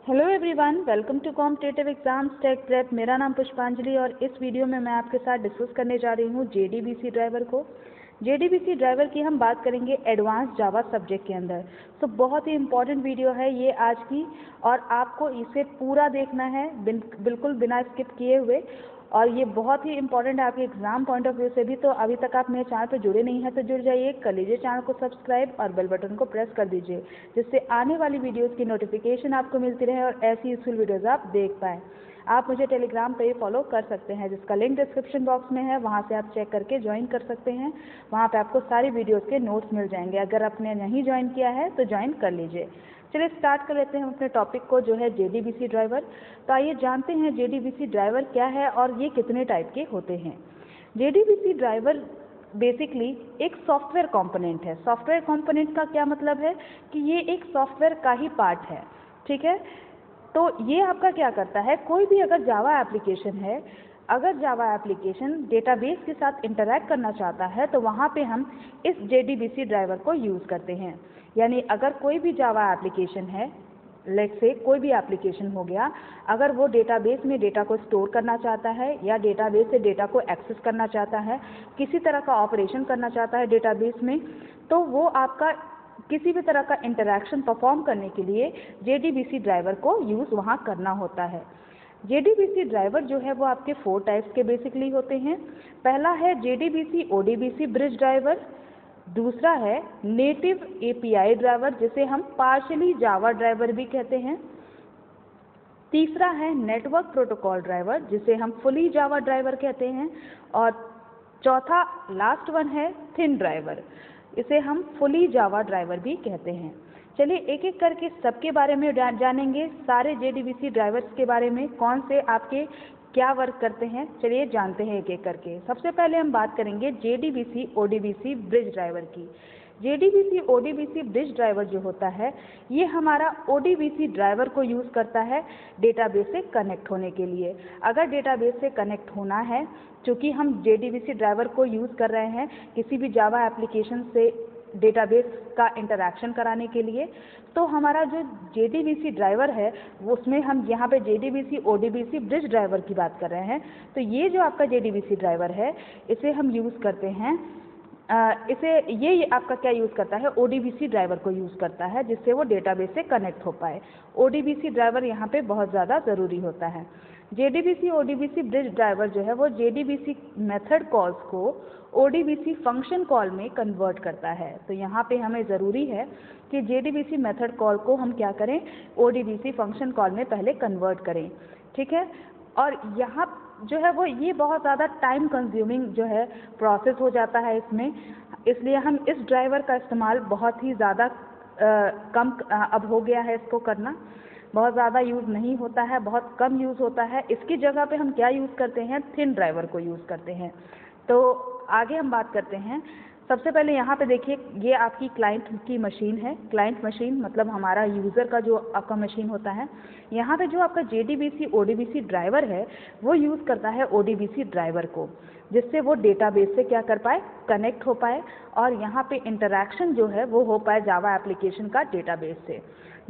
Hello everyone, welcome to competitive exams tech prep. मेरा नाम पुष्पांजलि और इस वीडियो में मैं आपके साथ डिस्कस करने जा रही हूँ जेडीबीसी ड्राइवर को। जेडीबीसी ड्राइवर की हम बात करेंगे एडवांस जावा सब्जेक्ट के अंदर। तो बहुत ही इंपॉर्टेंट वीडियो है ये आज की, और आपको इसे पूरा देखना है बिल्कुल बिना स्किप किए हुए। और ये बहुत ही इंपॉर्टेंट है आपके एग्जाम पॉइंट ऑफ व्यू से भी। तो अभी तक आप मेरे चैनल पर जुड़े नहीं हैं तो जुड़ जाइए, कर लीजिए चैनल को सब्सक्राइब और बेल बटन को प्रेस कर दीजिए, जिससे आने वाली वीडियोस की नोटिफिकेशन आपको मिलती रहे और ऐसी यूजफुल वीडियोस आप देख पाएँ। आप मुझे टेलीग्राम पे फॉलो कर सकते हैं, जिसका लिंक डिस्क्रिप्शन बॉक्स में है, वहाँ से आप चेक करके ज्वाइन कर सकते हैं। वहाँ पे आपको सारी वीडियोस के नोट्स मिल जाएंगे। अगर आपने नहीं ज्वाइन किया है तो ज्वाइन कर लीजिए। चलिए स्टार्ट कर लेते हैं अपने टॉपिक को, जो है जेडीबीसी ड्राइवर। तो आइए जानते हैं जेडीबीसी ड्राइवर क्या है और ये कितने टाइप के होते हैं। जेडीबीसी ड्राइवर बेसिकली एक सॉफ्टवेयर कंपोनेंट है। सॉफ्टवेयर कंपोनेंट का क्या मतलब है कि ये एक सॉफ्टवेयर का ही पार्ट है, ठीक है। तो ये आपका क्या करता है, कोई भी अगर जावा एप्लीकेशन है, अगर जावा एप्लीकेशन डेटाबेस के साथ इंटरैक्ट करना चाहता है तो वहाँ पे हम इस जेडीबीसी ड्राइवर को यूज़ करते हैं। यानी अगर कोई भी जावा एप्लीकेशन है, लेट्स से कोई भी एप्लीकेशन हो गया, अगर वो डेटाबेस में डेटा को स्टोर करना चाहता है या डेटाबेस से डेटा को एक्सेस करना चाहता है, किसी तरह का ऑपरेशन करना चाहता है डेटाबेस में, तो वो आपका किसी भी तरह का इंटरैक्शन परफॉर्म करने के लिए जेडीबीसी ड्राइवर को यूज़ वहाँ करना होता है। जेडीबीसी ड्राइवर जो है वो आपके 4 टाइप्स के बेसिकली होते हैं। पहला है जेडीबीसी ओडीबीसी ब्रिज ड्राइवर, दूसरा है नेटिव एपीआई ड्राइवर जिसे हम पार्शियली जावा ड्राइवर भी कहते हैं, तीसरा है नेटवर्क प्रोटोकॉल ड्राइवर जिसे हम फुली जावा ड्राइवर कहते हैं, और चौथा लास्ट वन है थिन ड्राइवर, इसे हम फुली जावा ड्राइवर भी कहते हैं। चलिए एक एक करके सबके बारे में जानेंगे, सारे जेडीबीसी ड्राइवर्स के बारे में, कौन से आपके क्या वर्क करते हैं। चलिए जानते हैं एक एक करके। सबसे पहले हम बात करेंगे जेडीबीसी ओडीबीसी ब्रिज ड्राइवर की। जेडीबीसी ओडीबीसी ब्रिज ड्राइवर जो होता है, ये हमारा ओडीबीसी ड्राइवर को यूज़ करता है डेटाबेस से कनेक्ट होने के लिए। अगर डेटाबेस से कनेक्ट होना है, चूँकि हम जेडीबीसी ड्राइवर को यूज़ कर रहे हैं किसी भी जावा एप्लीकेशन से डेटाबेस का इंटरैक्शन कराने के लिए, तो हमारा जो जेडीबीसी ड्राइवर है वो उसमें हम यहाँ पे जेडीबीसी ओडीबीसी ब्रिज ड्राइवर की बात कर रहे हैं। तो ये जो आपका जेडीबीसी ड्राइवर है, इसे हम यूज़ करते हैं, ये आपका क्या यूज़ करता है, ओडीबीसी ड्राइवर को यूज़ करता है, जिससे वो डेटाबेस से कनेक्ट हो पाए। ओडीबीसी ड्राइवर यहाँ पे बहुत ज़्यादा ज़रूरी होता है। जेडीबीसी ओडीबीसी ब्रिज ड्राइवर जो है वो जेडीबीसी मेथड कॉल्स को ओडीबीसी फंक्शन कॉल में कन्वर्ट करता है। तो यहाँ पे हमें ज़रूरी है कि जेडीबीसी मेथड कॉल को हम क्या करें, ओडीबीसी फंक्शन कॉल में पहले कन्वर्ट करें, ठीक है। और यहाँ जो है वो ये बहुत ज़्यादा टाइम कंज्यूमिंग जो है प्रोसेस हो जाता है इसमें, इसलिए हम इस ड्राइवर का इस्तेमाल बहुत ही ज़्यादा कम अब हो गया है इसको करना, बहुत ज़्यादा यूज़ नहीं होता है, बहुत कम यूज़ होता है। इसकी जगह पे हम क्या यूज़ करते हैं, थिन ड्राइवर को यूज़ करते हैं। तो आगे हम बात करते हैं। सबसे पहले यहाँ पे देखिए, ये आपकी क्लाइंट की मशीन है। क्लाइंट मशीन मतलब हमारा यूज़र का जो आपका मशीन होता है। यहाँ पे जो आपका जेडीबीसी ओडीबीसी ड्राइवर है वो यूज़ करता है ओडीबीसी ड्राइवर को, जिससे वो डेटाबेस से क्या कर पाए, कनेक्ट हो पाए, और यहाँ पे इंटरैक्शन जो है वो हो पाए जावा एप्लीकेशन का डेटाबेस से।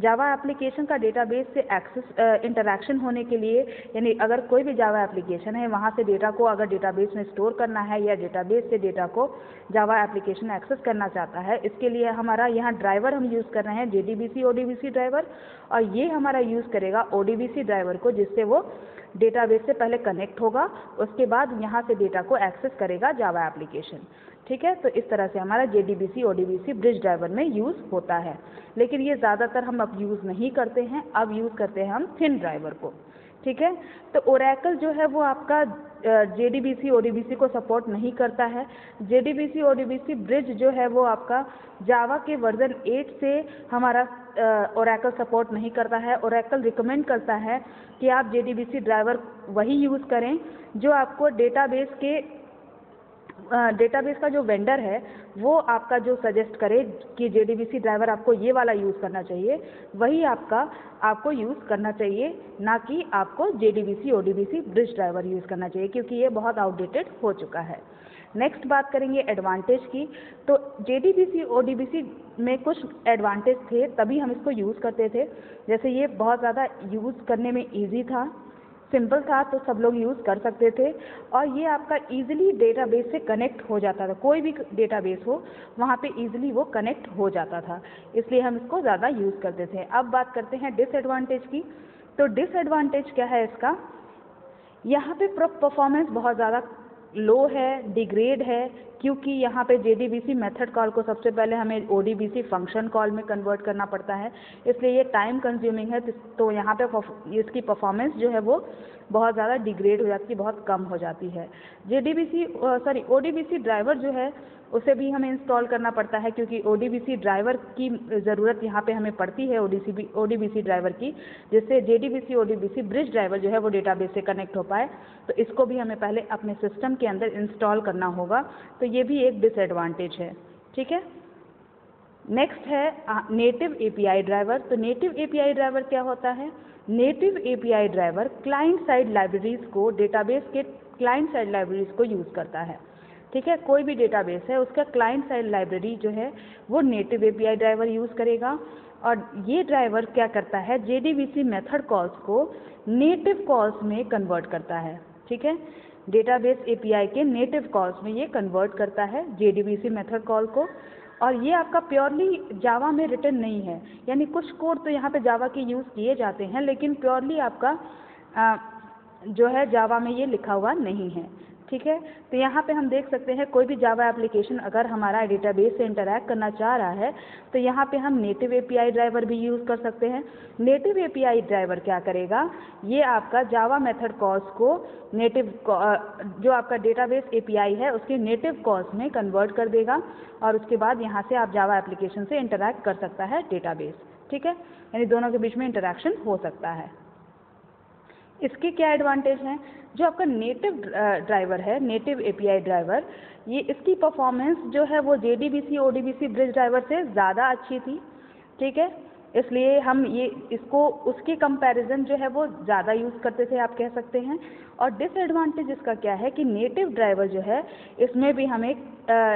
जावा एप्लीकेशन का डेटाबेस से एक्सेस इंटरैक्शन होने के लिए, यानी अगर कोई भी जावा एप्लीकेशन है वहाँ से डेटा को अगर डेटाबेस में स्टोर करना है या डेटाबेस से डेटा को जावा एप्लीकेशन एक्सेस करना चाहता है, इसके लिए हमारा यहाँ ड्राइवर हम यूज़ कर रहे हैं जेडीबीसी ओडीबीसी ड्राइवर, और ये हमारा यूज़ करेगा ओडीबीसी ड्राइवर को, जिससे वो डेटाबेस से पहले कनेक्ट होगा, उसके बाद यहाँ से डेटा को एक्सेस करेगा जावा एप्लीकेशन, ठीक है। तो इस तरह से हमारा जेडीबीसी ओडीबीसी ब्रिज ड्राइवर में यूज़ होता है, लेकिन ये ज़्यादातर हम अब यूज़ नहीं करते हैं, अब यूज़ करते हैं हम थिन ड्राइवर को, ठीक है। तो ओरेकल जो है वो आपका जेडीबीसी ओडीबीसी को सपोर्ट नहीं करता है। जेडीबीसी ओडीबीसी ब्रिज जो है वो आपका जावा के वर्जन 8 से हमारा ओरेकल सपोर्ट नहीं करता है। ओरेकल रिकमेंड करता है कि आप जेडीबीसी ड्राइवर वही यूज़ करें जो आपको डेटाबेस का जो वेंडर है वो आपका जो सजेस्ट करे कि जेडीबीसी ड्राइवर आपको ये वाला यूज़ करना चाहिए, वही आपको यूज़ करना चाहिए, ना कि आपको JDBC ODBC bridge driver use करना चाहिए, क्योंकि ये बहुत आउटडेटेड हो चुका है। नेक्स्ट बात करेंगे एडवांटेज की। तो JDBC ODBC में कुछ एडवांटेज थे, तभी हम इसको यूज़ करते थे। जैसे ये बहुत ज़्यादा यूज़ करने में ईजी था, सिंपल था, तो सब लोग यूज़ कर सकते थे, और ये आपका ईजिली डेटाबेस से कनेक्ट हो जाता था। कोई भी डेटाबेस हो वहाँ पे ईजिली वो कनेक्ट हो जाता था, इसलिए हम इसको ज़्यादा यूज़ करते थे। अब बात करते हैं डिसएडवांटेज की। तो डिसएडवांटेज क्या है इसका, यहाँ पे परफॉर्मेंस बहुत ज़्यादा लो है, डिग्रेड है, क्योंकि यहाँ पे JDBC मेथड कॉल को सबसे पहले हमें ODBC फंक्शन कॉल में कन्वर्ट करना पड़ता है, इसलिए ये टाइम कंज्यूमिंग है। तो यहाँ पे इसकी परफॉर्मेंस जो है वो बहुत ज़्यादा डिग्रेड हो जाती है, बहुत कम हो जाती है। ODBC ड्राइवर जो है उसे भी हमें इंस्टॉल करना पड़ता है, क्योंकि ODBC ड्राइवर की ज़रूरत यहाँ पे हमें पड़ती है, ODBC ड्राइवर की, जिससे JDBC ODBC ब्रिज ड्राइवर जो है वो डेटाबेस से कनेक्ट हो पाए। तो इसको भी हमें पहले अपने सिस्टम के अंदर इंस्टॉल करना होगा, तो ये भी एक डिसएडवांटेज है। ठीक है, नेक्स्ट है नेटिव API ड्राइवर। तो नेटिव API ड्राइवर क्या होता है? Native API driver client side libraries को, डेटाबेस के क्लाइंट साइड लाइब्रेरीज को यूज़ करता है। ठीक है, कोई भी डेटाबेस है उसका क्लाइंट साइड लाइब्रेरी जो है वो नेटिव API ड्राइवर यूज़ करेगा, और ये ड्राइवर क्या करता है, JDBC मेथड कॉल्स को नेटिव कॉल्स में कन्वर्ट करता है। ठीक है, डेटाबेस API के नेटिव कॉल्स में ये कन्वर्ट करता है JDBC मेथड कॉल को, और ये आपका प्योरली जावा में रिटन नहीं है, यानी कुछ कोड तो यहाँ पे जावा के यूज़ किए जाते हैं, लेकिन प्योरली आपका जो है जावा में ये लिखा हुआ नहीं है। ठीक है, तो यहाँ पे हम देख सकते हैं कोई भी जावा एप्लीकेशन अगर हमारा डेटाबेस से इंटरैक्ट करना चाह रहा है, तो यहाँ पे हम नेटिव API ड्राइवर भी यूज़ कर सकते हैं। नेटिव API ड्राइवर क्या करेगा, ये आपका जावा मेथड कॉल्स को नेटिव जो आपका डेटाबेस API है उसके नेटिव कॉल्स में कन्वर्ट कर देगा, और उसके बाद यहाँ से आप जावा एप्लीकेशन से इंटरैक्ट कर सकता है डेटाबेस। ठीक है, यानी दोनों के बीच में इंटरैक्शन हो सकता है। इसके क्या एडवांटेज हैं, जो आपका नेटिव ड्राइवर है, नेटिव API ड्राइवर, ये इसकी परफॉर्मेंस जो है वो JDBC ODBC ब्रिज ड्राइवर से ज़्यादा अच्छी थी। ठीक है, इसलिए हम ये इसको उसके कंपैरिजन जो है वो ज़्यादा यूज़ करते थे, आप कह सकते हैं। और डिसएडवांटेज इसका क्या है कि नेटिव ड्राइवर जो है इसमें भी हमें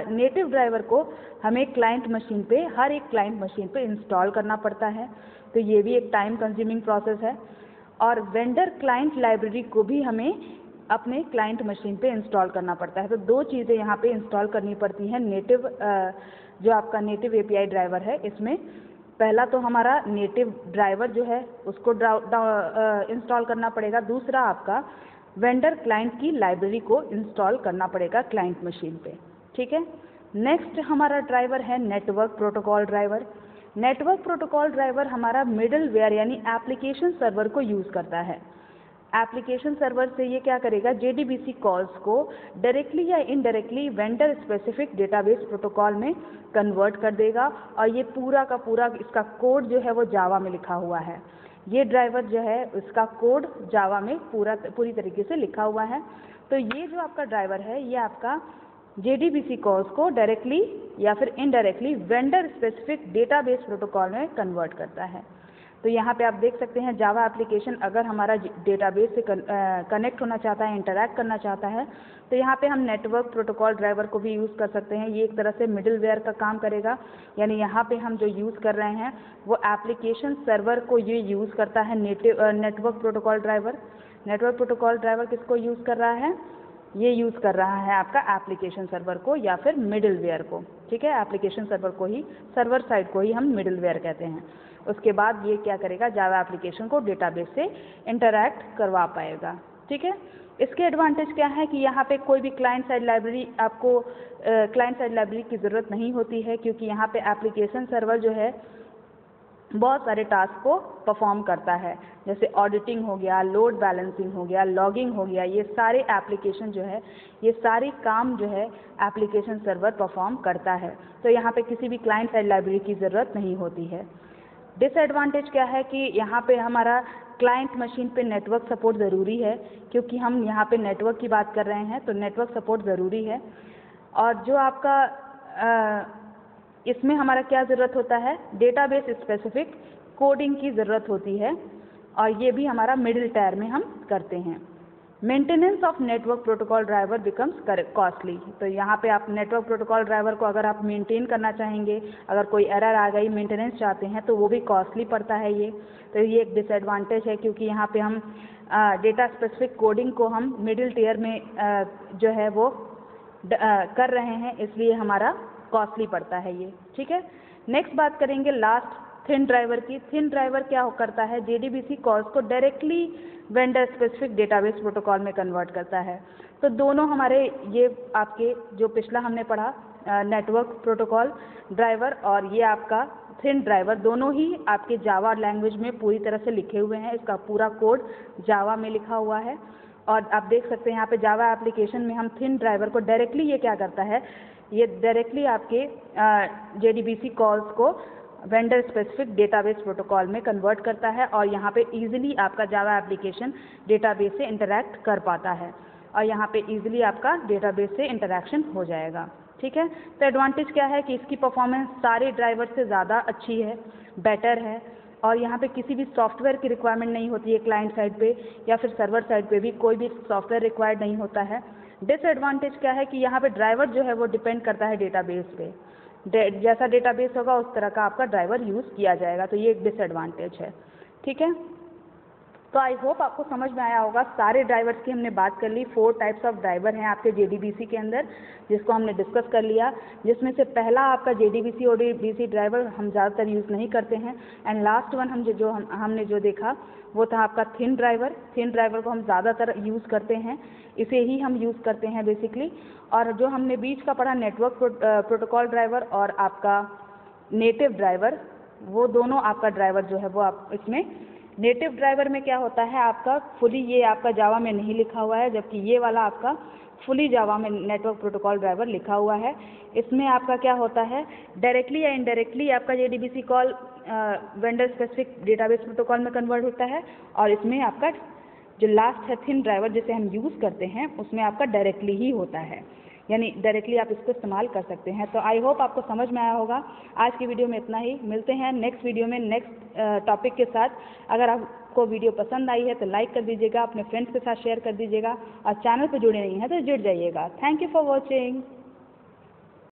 नेटिव ड्राइवर को हमें क्लाइंट मशीन पे, हर एक क्लाइंट मशीन पे इंस्टॉल करना पड़ता है, तो ये भी एक टाइम कंज्यूमिंग प्रोसेस है। और वेंडर क्लाइंट लाइब्रेरी को भी हमें अपने क्लाइंट मशीन पे इंस्टॉल करना पड़ता है। तो दो चीज़ें यहाँ पे इंस्टॉल करनी पड़ती हैं नेटिव जो आपका नेटिव API ड्राइवर है इसमें। पहला तो हमारा नेटिव ड्राइवर जो है उसको इंस्टॉल करना पड़ेगा, दूसरा आपका वेंडर क्लाइंट की लाइब्रेरी को इंस्टॉल करना पड़ेगा क्लाइंट मशीन पे। ठीक है, नेक्स्ट हमारा ड्राइवर है network protocol driver. Network protocol driver हमारा मिडलवेयर यानी एप्लीकेशन सर्वर को यूज़ करता है। एप्लीकेशन सर्वर से ये क्या करेगा, JDBC कॉल्स को डायरेक्टली या indirectly vendor specific database protocol में कन्वर्ट कर देगा, और ये पूरा का पूरा इसका कोड जो है वो जावा में लिखा हुआ है। ये ड्राइवर जो है इसका कोड जावा में पूरी तरीके से लिखा हुआ है। तो ये जो आपका ड्राइवर है ये आपका JDBC कॉल्स को डायरेक्टली या फिर indirectly vendor specific database protocol में कन्वर्ट करता है। तो यहाँ पे आप देख सकते हैं जावा एप्लीकेशन अगर हमारा डेटाबेस से कनेक्ट होना चाहता है, इंटरैक्ट करना चाहता है, तो यहाँ पे हम नेटवर्क प्रोटोकॉल ड्राइवर को भी यूज़ कर सकते हैं। ये एक तरह से मिडलवेयर का काम करेगा, यानी यहाँ पे हम जो यूज़ कर रहे हैं वो एप्लीकेशन सर्वर को ये यूज़ करता है network protocol driver. Network protocol driver किसको यूज़ कर रहा है, ये यूज़ कर रहा है आपका एप्लीकेशन सर्वर को या फिर मिडलवेयर को। ठीक है, एप्लीकेशन सर्वर को ही, सर्वर साइड को ही हम मिडलवेयर कहते हैं। उसके बाद ये क्या करेगा, जावा एप्लीकेशन को डेटाबेस से इंटरैक्ट करवा पाएगा। ठीक है, इसके एडवांटेज क्या है कि यहाँ पे कोई भी क्लाइंट साइड लाइब्रेरी आपको क्लाइंट साइड लाइब्रेरी की ज़रूरत नहीं होती है, क्योंकि यहाँ पे एप्लीकेशन सर्वर जो है बहुत सारे टास्क को परफॉर्म करता है, जैसे ऑडिटिंग हो गया, लोड बैलेंसिंग हो गया, लॉगिंग हो गया, ये सारे एप्लीकेशन जो है, ये सारे काम जो है एप्लीकेशन सर्वर परफॉर्म करता है। तो यहाँ पे किसी भी क्लाइंट साइड लाइब्रेरी की ज़रूरत नहीं होती है। डिसएडवांटेज क्या है कि यहाँ पे हमारा क्लाइंट मशीन पे नेटवर्क सपोर्ट ज़रूरी है, क्योंकि हम यहाँ पे नेटवर्क की बात कर रहे हैं, तो नेटवर्क सपोर्ट ज़रूरी है। और जो आपका इसमें हमारा क्या ज़रूरत होता है, डेटाबेस स्पेसिफिक कोडिंग की ज़रूरत होती है, और ये भी हमारा मिडिल टायर में हम करते हैं। Maintenance of network protocol driver becomes costly. तो यहाँ पे आप नेटवर्क प्रोटोकॉल ड्राइवर को अगर आप मेंटेन करना चाहेंगे, अगर कोई एरर आ गई, मेंटेनेंस चाहते हैं, तो वो भी कॉस्टली पड़ता है ये। तो ये एक डिसएडवांटेज है, क्योंकि यहाँ पे हम डेटा स्पेसिफिक कोडिंग को हम मिडिल टियर में जो है वो कर रहे हैं, इसलिए हमारा कॉस्टली पड़ता है ये। ठीक है, नेक्स्ट बात करेंगे लास्ट थिन ड्राइवर की। थिन ड्राइवर क्या करता है, JDBC कॉल्स को directly vendor specific database protocol में कन्वर्ट करता है। तो दोनों हमारे ये आपके जो पिछला हमने पढ़ा नेटवर्क प्रोटोकॉल ड्राइवर और ये आपका थिन ड्राइवर, दोनों ही आपके जावा लैंग्वेज में पूरी तरह से लिखे हुए हैं। इसका पूरा कोड जावा में लिखा हुआ है और आप देख सकते हैं यहाँ पे जावा एप्लीकेशन में हम थिन ड्राइवर को डायरेक्टली ये क्या करता है, ये डायरेक्टली आपके JDBC कॉल्स को वेंडर स्पेसिफिक डेटाबेस प्रोटोकॉल में कन्वर्ट करता है और यहाँ पे इजीली आपका जावा एप्लीकेशन डेटाबेस से इंटरैक्ट कर पाता है और यहाँ पे इजीली आपका डेटाबेस से इंटरैक्शन हो जाएगा। ठीक है, तो एडवांटेज क्या है कि इसकी परफॉर्मेंस सारे ड्राइवर से ज़्यादा अच्छी है, बेटर है और यहाँ पे किसी भी सॉफ्टवेयर की रिक्वायरमेंट नहीं होती है, क्लाइंट साइड पे या फिर सर्वर साइड पे भी कोई भी सॉफ्टवेयर रिक्वायर्ड नहीं होता है। डिसएडवांटेज क्या है कि यहाँ पे ड्राइवर जो है वो डिपेंड करता है डेटाबेस पे, जैसा डेटाबेस होगा उस तरह का आपका ड्राइवर यूज़ किया जाएगा, तो ये एक डिसएडवांटेज है। ठीक है, तो आई होप आपको समझ में आया होगा। सारे ड्राइवर्स की हमने बात कर ली। 4 टाइप्स ऑफ ड्राइवर हैं आपके JDBC के अंदर, जिसको हमने डिस्कस कर लिया, जिसमें से पहला आपका JDBC ODBC ड्राइवर हम ज़्यादातर यूज़ नहीं करते हैं एंड लास्ट वन हमने जो देखा वो था आपका थिन ड्राइवर। थिन ड्राइवर को हम ज़्यादातर यूज़ करते हैं, इसे ही हम यूज़ करते हैं बेसिकली। और जो हमने बीच का पढ़ा नेटवर्क प्रोटोकॉल ड्राइवर और आपका नेटिव ड्राइवर, वो दोनों आपका ड्राइवर जो है वो आप इसमें नेटिव ड्राइवर में क्या होता है आपका फुली ये आपका जावा में नहीं लिखा हुआ है, जबकि ये वाला आपका फुली जावा में नेटवर्क प्रोटोकॉल ड्राइवर लिखा हुआ है। इसमें आपका क्या होता है, डायरेक्टली या इनडायरेक्टली आपका JDBC call vendor specific database protocol में कन्वर्ट होता है और इसमें आपका जो लास्ट है थिन ड्राइवर जिसे हम यूज़ करते हैं उसमें आपका डायरेक्टली ही होता है, यानी डायरेक्टली आप इसको इस्तेमाल कर सकते हैं। तो आई होप आपको समझ में आया होगा। आज की वीडियो में इतना ही, मिलते हैं नेक्स्ट वीडियो में नेक्स्ट टॉपिक के साथ। अगर आपको वीडियो पसंद आई है तो लाइक कर दीजिएगा, अपने फ्रेंड्स के साथ शेयर कर दीजिएगा और चैनल पर जुड़े नहीं हैं तो जुड़ जाइएगा। Thank you for watching.